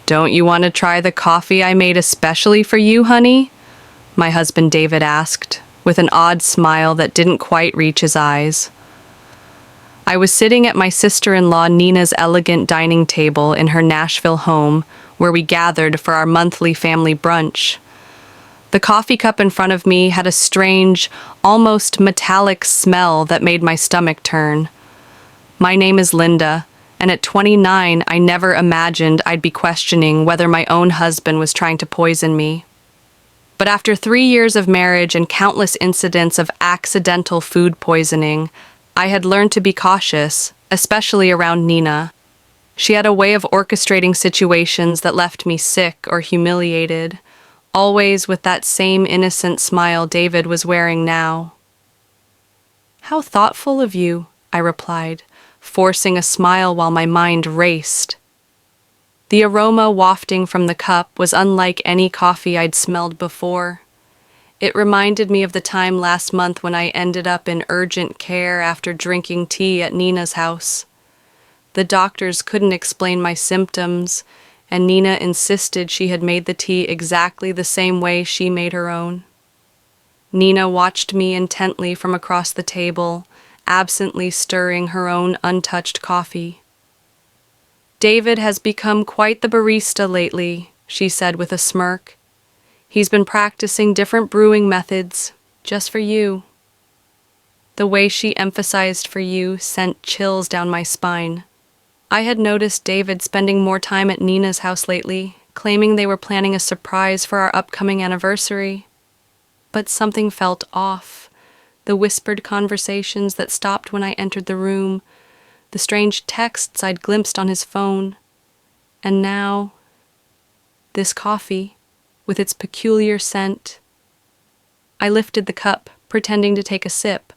Don't you want to try the coffee I made especially for you, honey? My husband David asked, with an odd smile that didn't quite reach his eyes. I was sitting at my sister-in-law Nina's elegant dining table in her Nashville home, where we gathered for our monthly family brunch. The coffee cup in front of me had a strange, almost metallic smell that made my stomach turn. My name is Linda, and at 29, I never imagined I'd be questioning whether my own husband was trying to poison me. But after 3 years of marriage and countless incidents of accidental food poisoning, I had learned to be cautious, especially around Nina. She had a way of orchestrating situations that left me sick or humiliated, always with that same innocent smile David was wearing now. "How thoughtful of you," I replied, forcing a smile while my mind raced. The aroma wafting from the cup was unlike any coffee I'd smelled before. It reminded me of the time last month when I ended up in urgent care after drinking tea at Nina's house. The doctors couldn't explain my symptoms, and Nina insisted she had made the tea exactly the same way she made her own. Nina watched me intently from across the table, absently stirring her own untouched coffee. "David has become quite the barista lately," she said with a smirk. "He's been practicing different brewing methods, just for you." The way she emphasized "for you" sent chills down my spine. I had noticed David spending more time at Nina's house lately, claiming they were planning a surprise for our upcoming anniversary. But something felt off. The whispered conversations that stopped when I entered the room, the strange texts I'd glimpsed on his phone. And now, this coffee, with its peculiar scent. I lifted the cup, pretending to take a sip,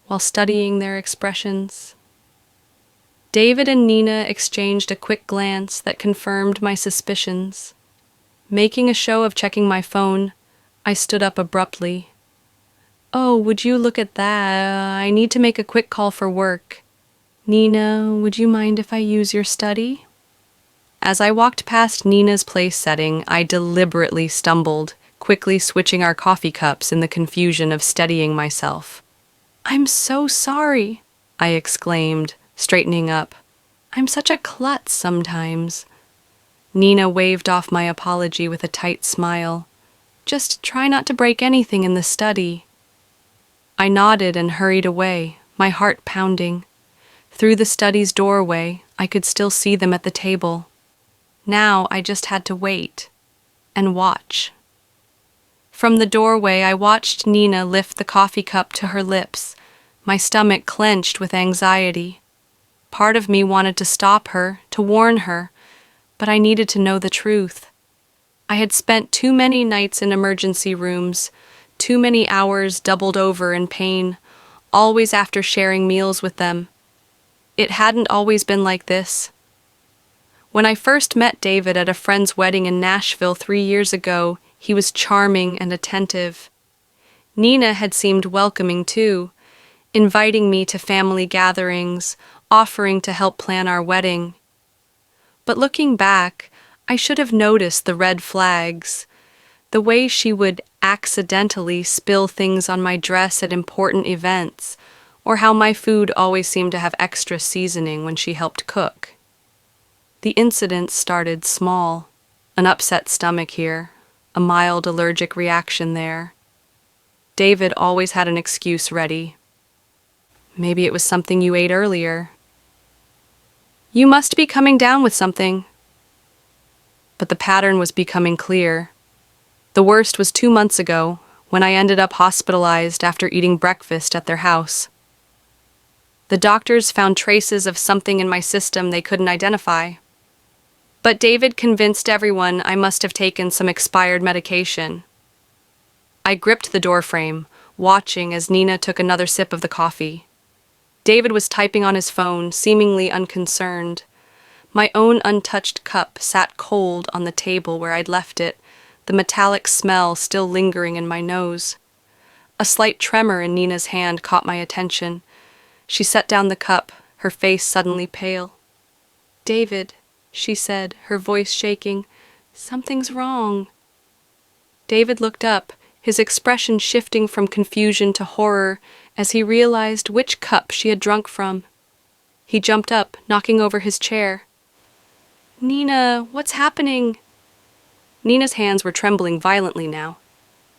while studying their expressions. David and Nina exchanged a quick glance that confirmed my suspicions. Making a show of checking my phone, I stood up abruptly. "Oh, would you look at that? I need to make a quick call for work. Nina, would you mind if I use your study?" As I walked past Nina's place setting, I deliberately stumbled, quickly switching our coffee cups in the confusion of steadying myself. "I'm so sorry," I exclaimed, straightening up. "I'm such a klutz sometimes." Nina waved off my apology with a tight smile. "Just try not to break anything in the study." I nodded and hurried away, my heart pounding. Through the study's doorway, I could still see them at the table. Now I just had to wait and watch. From the doorway, I watched Nina lift the coffee cup to her lips, my stomach clenched with anxiety. Part of me wanted to stop her, to warn her, but I needed to know the truth. I had spent too many nights in emergency rooms, too many hours doubled over in pain, always after sharing meals with them. It hadn't always been like this. When I first met David at a friend's wedding in Nashville 3 years ago, he was charming and attentive. Nina had seemed welcoming too, inviting me to family gatherings, offering to help plan our wedding. But looking back, I should have noticed the red flags, the way she would accidentally spill things on my dress at important events, or how my food always seemed to have extra seasoning when she helped cook. The incident started small, an upset stomach here, a mild allergic reaction there. David always had an excuse ready. Maybe it was something you ate earlier. "You must be coming down with something." But the pattern was becoming clear. The worst was 2 months ago, when I ended up hospitalized after eating breakfast at their house. The doctors found traces of something in my system they couldn't identify. But David convinced everyone I must have taken some expired medication. I gripped the doorframe, watching as Nina took another sip of the coffee. David was typing on his phone, seemingly unconcerned. My own untouched cup sat cold on the table where I'd left it, the metallic smell still lingering in my nose. A slight tremor in Nina's hand caught my attention. She set down the cup, her face suddenly pale. "David," she said, her voice shaking, Something's wrong. David looked up, his expression shifting from confusion to horror as he realized which cup she had drunk from. He jumped up, knocking over his chair. Nina, what's happening? Nina's hands were trembling violently now.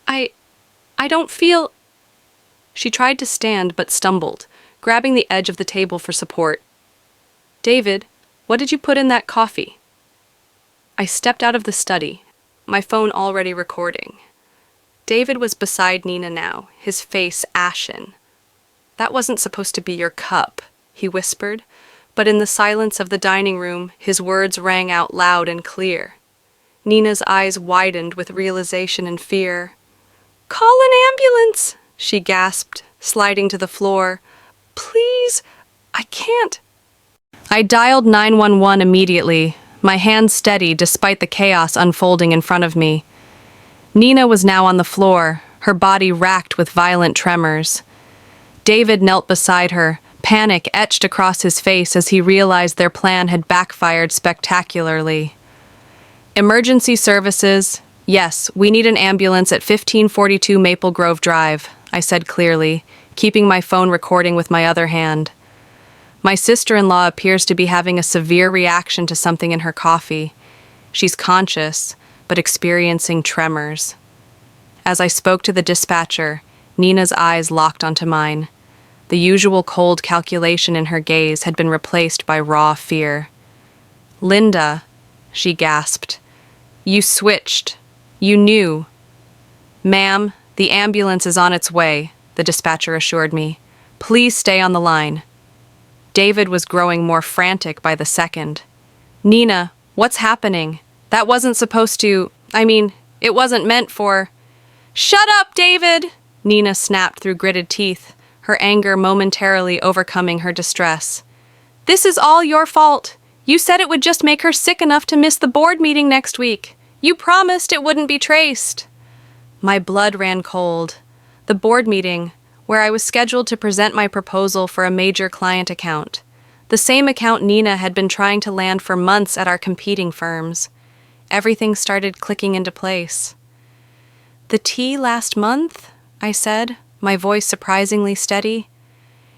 I don't feel... She tried to stand but stumbled, grabbing the edge of the table for support. David, what did you put in that coffee? I stepped out of the study, my phone already recording. David was beside Nina now, his face ashen. That wasn't supposed to be your cup, he whispered, but in the silence of the dining room, his words rang out loud and clear. Nina's eyes widened with realization and fear. Call an ambulance, she gasped, sliding to the floor. Please, I can't. I dialed 911 immediately, my hands steady despite the chaos unfolding in front of me. Nina was now on the floor, her body racked with violent tremors. David knelt beside her, panic etched across his face as he realized their plan had backfired spectacularly. Emergency services. Yes, we need an ambulance at 1542 Maple Grove Drive, I said clearly, keeping my phone recording with my other hand. My sister-in-law appears to be having a severe reaction to something in her coffee. She's conscious, but experiencing tremors. As I spoke to the dispatcher, Nina's eyes locked onto mine. The usual cold calculation in her gaze had been replaced by raw fear. Linda, she gasped. You switched. You knew. Ma'am, the ambulance is on its way, the dispatcher assured me. Please stay on the line. David was growing more frantic by the second. Nina, what's happening? That wasn't supposed to... it wasn't meant for... Shut up, David! Nina snapped through gritted teeth, her anger momentarily overcoming her distress. This is all your fault. You said it would just make her sick enough to miss the board meeting next week. You promised it wouldn't be traced. My blood ran cold. The board meeting, where I was scheduled to present my proposal for a major client account. The same account Nina had been trying to land for months at our competing firms. Everything started clicking into place. The tea last month, I said, my voice surprisingly steady.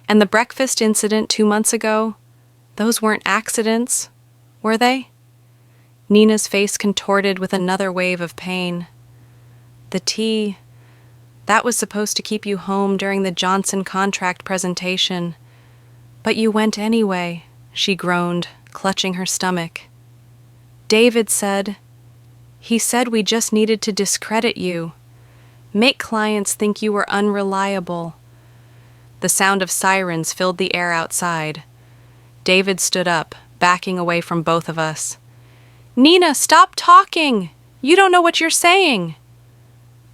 And the breakfast incident 2 months ago, those weren't accidents, were they? Nina's face contorted with another wave of pain. The tea, that was supposed to keep you home during the Johnson contract presentation. But you went anyway, she groaned, clutching her stomach. David said, he said we just needed to discredit you. Make clients think you were unreliable. The sound of sirens filled the air outside. David stood up, backing away from both of us. Nina, stop talking! You don't know what you're saying.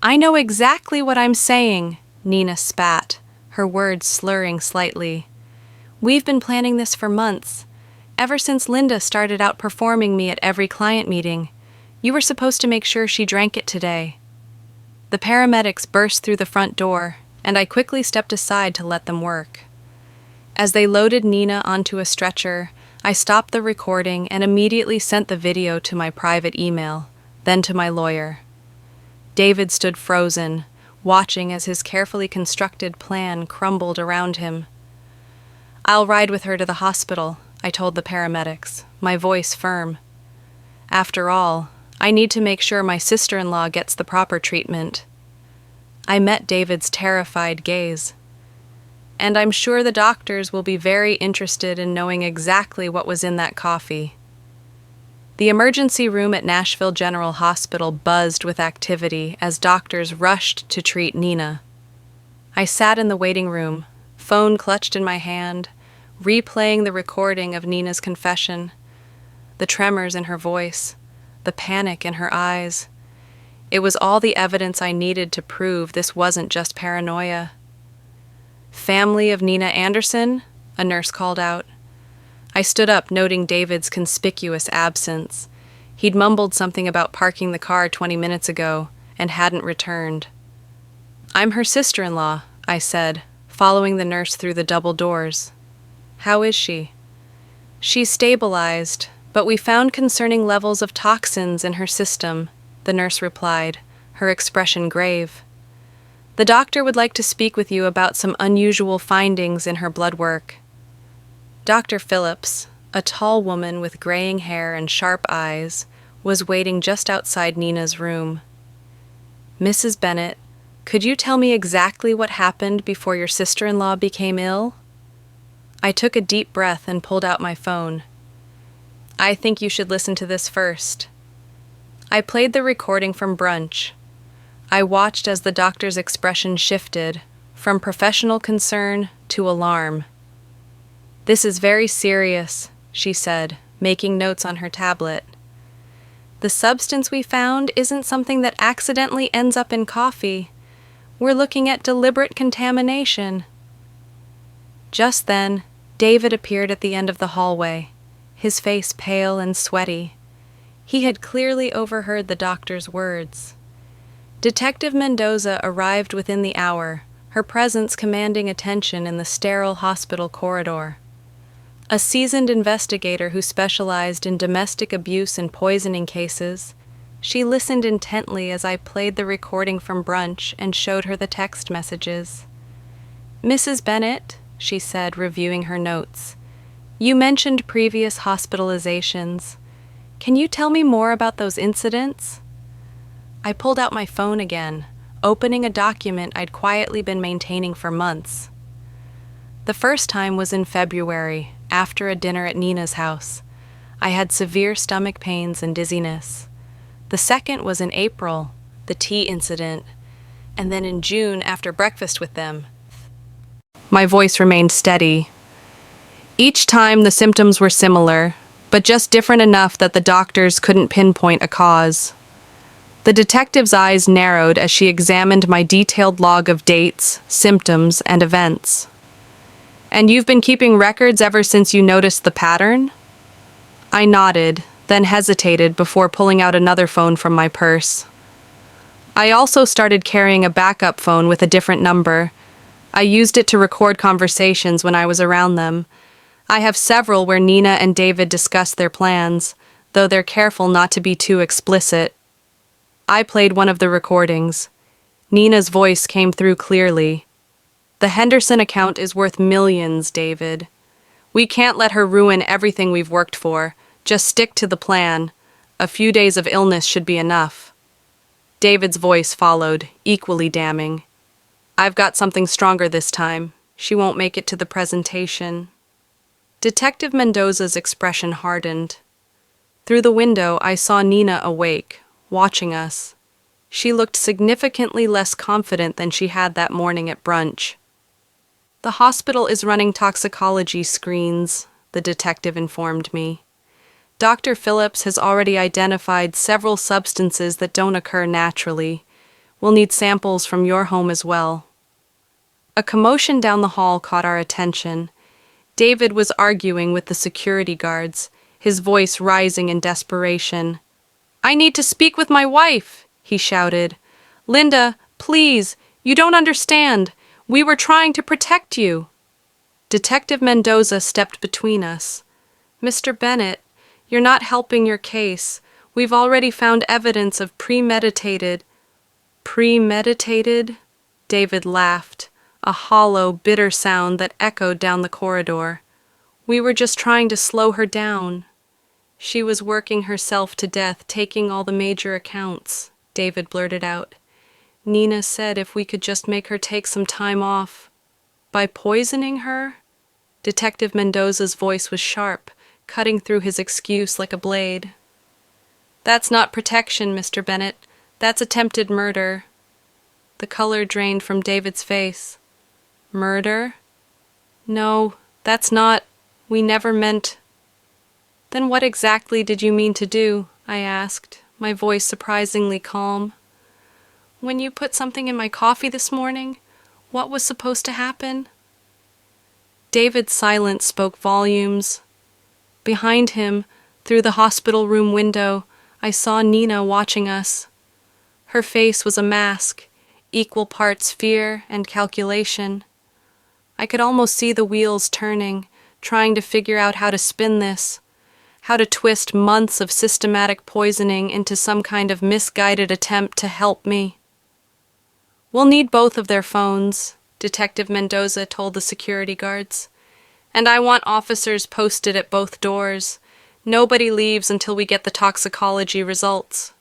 I know exactly what I'm saying, Nina spat, her words slurring slightly. We've been planning this for months. Ever since Linda started outperforming me at every client meeting. You were supposed to make sure she drank it today. The paramedics burst through the front door, and I quickly stepped aside to let them work. As they loaded Nina onto a stretcher, I stopped the recording and immediately sent the video to my private email, then to my lawyer. David stood frozen, watching as his carefully constructed plan crumbled around him. I'll ride with her to the hospital, I told the paramedics, my voice firm. After all, I need to make sure my sister-in-law gets the proper treatment. I met David's terrified gaze. And I'm sure the doctors will be very interested in knowing exactly what was in that coffee. The emergency room at Nashville General Hospital buzzed with activity as doctors rushed to treat Nina. I sat in the waiting room, phone clutched in my hand, replaying the recording of Nina's confession, the tremors in her voice, the panic in her eyes. It was all the evidence I needed to prove this wasn't just paranoia. Family of Nina Anderson? A nurse called out. I stood up, noting David's conspicuous absence. He'd mumbled something about parking the car 20 minutes ago and hadn't returned. I'm her sister-in-law, I said, following the nurse through the double doors. How is she? She's stabilized, But we found concerning levels of toxins in her system, the nurse replied, her expression grave. The doctor would like to speak with you about some unusual findings in her blood work. Dr. Phillips, a tall woman with graying hair and sharp eyes, was waiting just outside Nina's room. Mrs. Bennett, could you tell me exactly what happened before your sister-in-law became ill? I took a deep breath and pulled out my phone. I think you should listen to this first. I played the recording from brunch. I watched as the doctor's expression shifted from professional concern to alarm. This is very serious, she said, making notes on her tablet. The substance we found isn't something that accidentally ends up in coffee. We're looking at deliberate contamination. Just then, David appeared at the end of the hallway, his face pale and sweaty. He had clearly overheard the doctor's words. Detective Mendoza arrived within the hour, her presence commanding attention in the sterile hospital corridor. A seasoned investigator who specialized in domestic abuse and poisoning cases, she listened intently as I played the recording from brunch and showed her the text messages. Mrs. Bennett, she said, reviewing her notes, you mentioned previous hospitalizations. Can you tell me more about those incidents? I pulled out my phone again, opening a document I'd quietly been maintaining for months. The first time was in February, after a dinner at Nina's house. I had severe stomach pains and dizziness. The second was in April, the tea incident, and then in June after breakfast with them. My voice remained steady. Each time the symptoms were similar, but just different enough that the doctors couldn't pinpoint a cause. The detective's eyes narrowed as she examined my detailed log of dates, symptoms, and events. And you've been keeping records ever since you noticed the pattern? I nodded, then hesitated before pulling out another phone from my purse. I also started carrying a backup phone with a different number. I used it to record conversations when I was around them. I have several where Nina and David discuss their plans, though they're careful not to be too explicit. I played one of the recordings. Nina's voice came through clearly. The Henderson account is worth millions, David. We can't let her ruin everything we've worked for. Just stick to the plan. A few days of illness should be enough. David's voice followed, equally damning. I've got something stronger this time. She won't make it to the presentation. Detective Mendoza's expression hardened. Through the window, I saw Nina awake, watching us. She looked significantly less confident than she had that morning at brunch. The hospital is running toxicology screens, the detective informed me. Dr. Phillips has already identified several substances that don't occur naturally. We'll need samples from your home as well. A commotion down the hall caught our attention. David was arguing with the security guards, his voice rising in desperation. I need to speak with my wife, he shouted. Linda, please, you don't understand. We were trying to protect you. Detective Mendoza stepped between us. Mr. Bennett, you're not helping your case. We've already found evidence of premeditated. Premeditated? David laughed, a hollow, bitter sound that echoed down the corridor. We were just trying to slow her down. She was working herself to death, taking all the major accounts, David blurted out. Nina said if we could just make her take some time off. By poisoning her? Detective Mendoza's voice was sharp, cutting through his excuse like a blade. That's not protection, Mr. Bennett. That's attempted murder. The color drained from David's face. Murder? No, that's not. We never meant. Then what exactly did you mean to do? I asked, my voice surprisingly calm. When you put something in my coffee this morning, what was supposed to happen? David's silence spoke volumes. Behind him, through the hospital room window, I saw Nina watching us. Her face was a mask, equal parts fear and calculation. I could almost see the wheels turning, trying to figure out how to spin this, how to twist months of systematic poisoning into some kind of misguided attempt to help me. "We'll need both of their phones," Detective Mendoza told the security guards. "And I want officers posted at both doors. Nobody leaves until we get the toxicology results."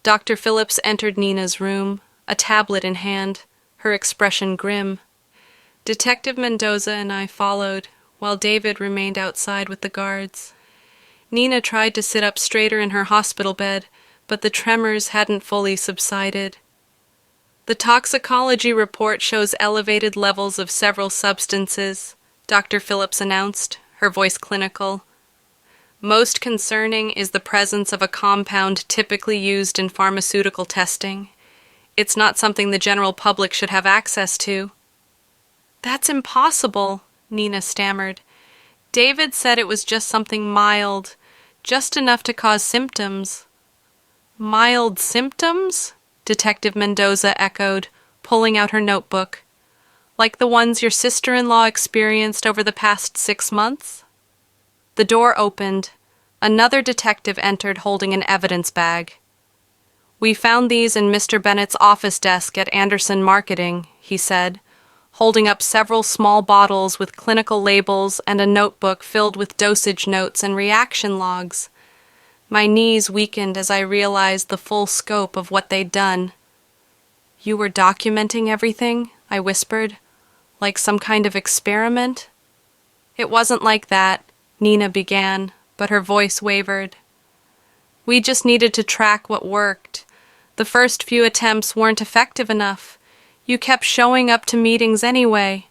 Dr. Phillips entered Nina's room, a tablet in hand, her expression grim. Detective Mendoza and I followed, while David remained outside with the guards. Nina tried to sit up straighter in her hospital bed, but the tremors hadn't fully subsided. "The toxicology report shows elevated levels of several substances," Dr. Phillips announced, her voice clinical. "Most concerning is the presence of a compound typically used in pharmaceutical testing. It's not something the general public should have access to." "That's impossible," Nina stammered. "David said it was just something mild, just enough to cause symptoms." "Mild symptoms?" Detective Mendoza echoed, pulling out her notebook. "Like the ones your sister-in-law experienced over the past 6 months?" The door opened. Another detective entered holding an evidence bag. "We found these in Mr. Bennett's office desk at Anderson Marketing," he said, holding up several small bottles with clinical labels and a notebook filled with dosage notes and reaction logs. My knees weakened as I realized the full scope of what they'd done. "You were documenting everything?" I whispered. "Like some kind of experiment?" "It wasn't like that," Nina began, but her voice wavered. "We just needed to track what worked. The first few attempts weren't effective enough. You kept showing up to meetings anyway."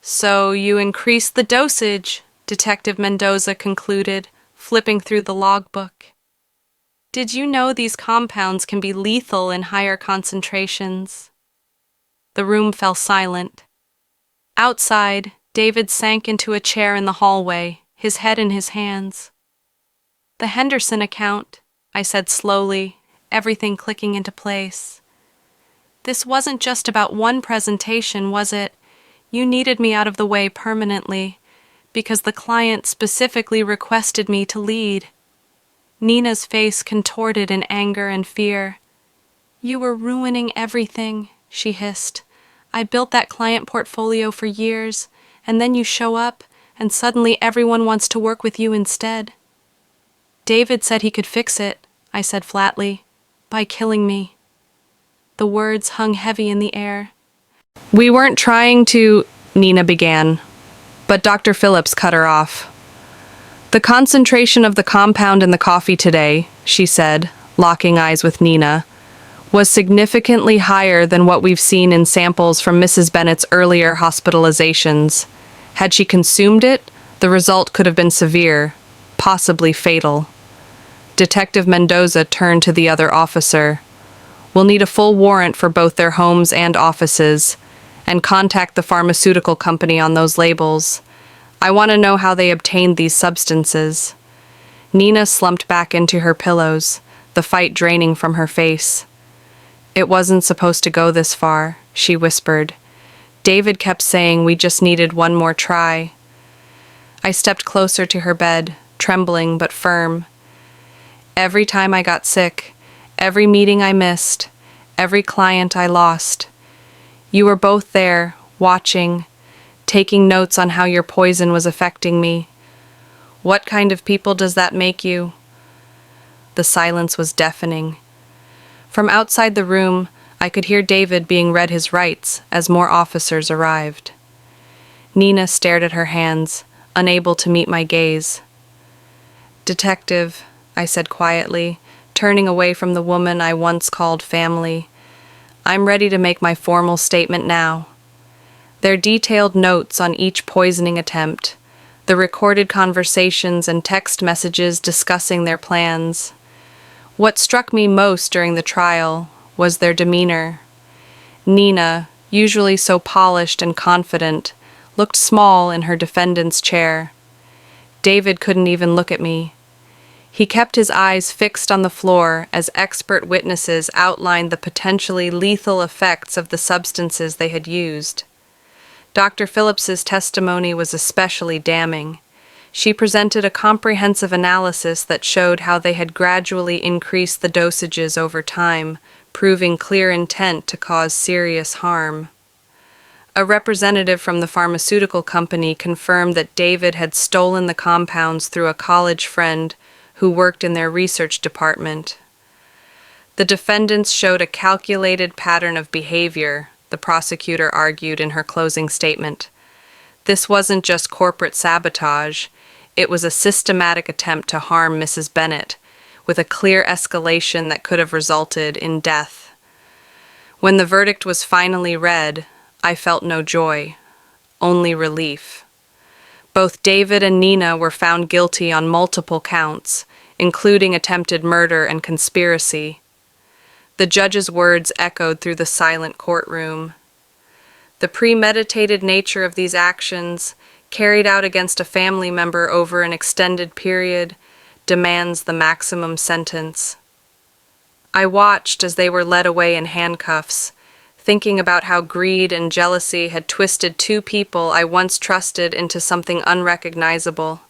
"So you increased the dosage," Detective Mendoza concluded, flipping through the logbook. "Did you know these compounds can be lethal in higher concentrations?" The room fell silent. Outside, David sank into a chair in the hallway, his head in his hands. "The Henderson account," I said slowly, everything clicking into place. "This wasn't just about one presentation, was it? You needed me out of the way permanently, because the client specifically requested me to lead." Nina's face contorted in anger and fear. "You were ruining everything," she hissed. "I built that client portfolio for years, and then you show up, and suddenly everyone wants to work with you instead." "David said he could fix it," I said flatly, "by killing me." The words hung heavy in the air. "We weren't trying to," Nina began, but Dr. Phillips cut her off. "The concentration of the compound in the coffee today," she said, locking eyes with Nina, "was significantly higher than what we've seen in samples from Mrs. Bennett's earlier hospitalizations. Had she consumed it, the result could have been severe, possibly fatal." Detective Mendoza turned to the other officer. "We'll need a full warrant for both their homes and offices, and contact the pharmaceutical company on those labels. I want to know how they obtained these substances." Nina slumped back into her pillows, the fight draining from her face. "It wasn't supposed to go this far," she whispered. "David kept saying we just needed one more try." I stepped closer to her bed, trembling but firm. "Every time I got sick, every meeting I missed, every client I lost, you were both there, watching, taking notes on how your poison was affecting me. What kind of people does that make you?" The silence was deafening. From outside the room, I could hear David being read his rights as more officers arrived. Nina stared at her hands, unable to meet my gaze. "Detective," I said quietly, turning away from the woman I once called family, "I'm ready to make my formal statement now. Their detailed notes on each poisoning attempt, the recorded conversations and text messages discussing their plans. What struck me most during the trial was their demeanor. Nina, usually so polished and confident, looked small in her defendant's chair. David couldn't even look at me. He kept his eyes fixed on the floor as expert witnesses outlined the potentially lethal effects of the substances they had used. Dr. Phillips's testimony was especially damning. She presented a comprehensive analysis that showed how they had gradually increased the dosages over time, proving clear intent to cause serious harm. A representative from the pharmaceutical company confirmed that David had stolen the compounds through a college friend who worked in their research department. The defendants showed a calculated pattern of behavior, the prosecutor argued in her closing statement. This wasn't just corporate sabotage, it was a systematic attempt to harm Mrs. Bennett, with a clear escalation that could have resulted in death. When the verdict was finally read, I felt no joy, only relief. Both David and Nina were found guilty on multiple counts, including attempted murder and conspiracy. The judge's words echoed through the silent courtroom. The premeditated nature of these actions, carried out against a family member over an extended period, demands the maximum sentence. I watched as they were led away in handcuffs, thinking about how greed and jealousy had twisted two people I once trusted into something unrecognizable.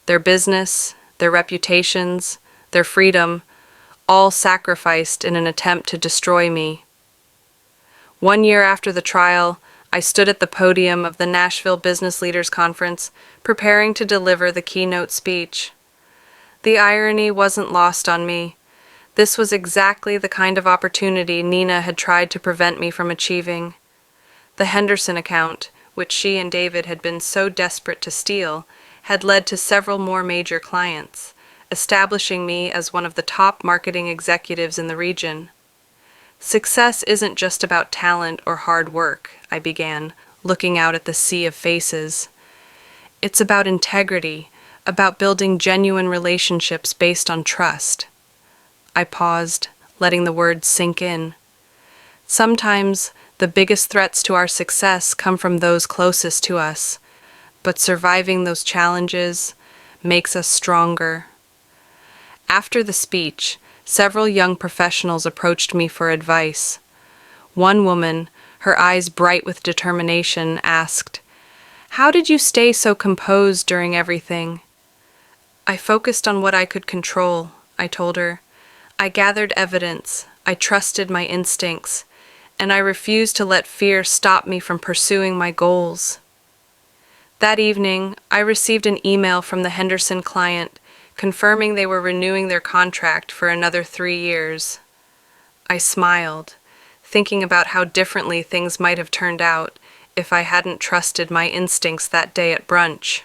Their business, their reputations, their freedom, all sacrificed in an attempt to destroy me. 1 year after the trial, I stood at the podium of the Nashville Business Leaders Conference, preparing to deliver the keynote speech. The irony wasn't lost on me. This was exactly the kind of opportunity Nina had tried to prevent me from achieving. The Henderson account, which she and David had been so desperate to steal, had led to several more major clients, establishing me as one of the top marketing executives in the region. Success isn't just about talent or hard work, I began, looking out at the sea of faces. It's about integrity, about building genuine relationships based on trust. I paused, letting the words sink in. Sometimes the biggest threats to our success come from those closest to us, but surviving those challenges makes us stronger. After the speech, several young professionals approached me for advice. One woman, her eyes bright with determination, asked, "How did you stay so composed during everything?" "I focused on what I could control," I told her. "I gathered evidence, I trusted my instincts, and I refused to let fear stop me from pursuing my goals." That evening, I received an email from the Henderson client confirming they were renewing their contract for another 3 years. I smiled, thinking about how differently things might have turned out if I hadn't trusted my instincts that day at brunch.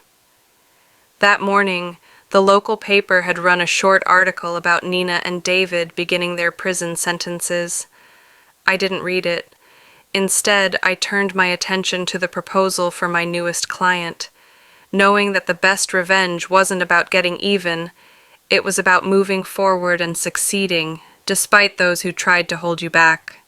That morning, the local paper had run a short article about Nina and David beginning their prison sentences. I didn't read it. Instead, I turned my attention to the proposal for my newest client, knowing that the best revenge wasn't about getting even, it was about moving forward and succeeding, despite those who tried to hold you back.